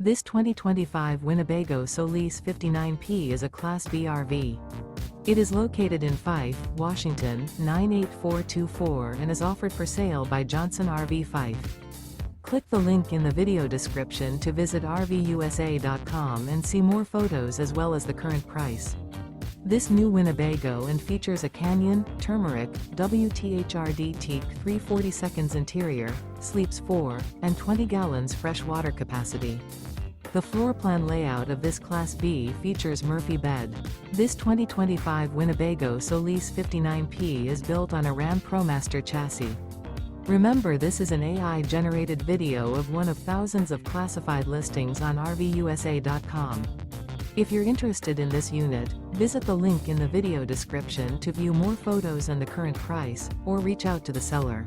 This 2025 Winnebago Solis 59P is a Class B RV. It is located in Fife, Washington, 98424 and is offered for sale by Johnson RV Fife. Click the link in the video description to visit RVUSA.com and see more photos as well as the current price. This new Winnebago and features a Canyon, TURMERIC, WTHRD TEAK² 40 interior, sleeps 4, and 20 gallons fresh water capacity. The floor plan layout of this Class B features Murphy bed. This 2025 Winnebago Solis 59P is built on a Ram ProMaster chassis. Remember, this is an AI-generated video of one of thousands of classified listings on RVUSA.com. If you're interested in this unit, visit the link in the video description to view more photos and the current price, or reach out to the seller.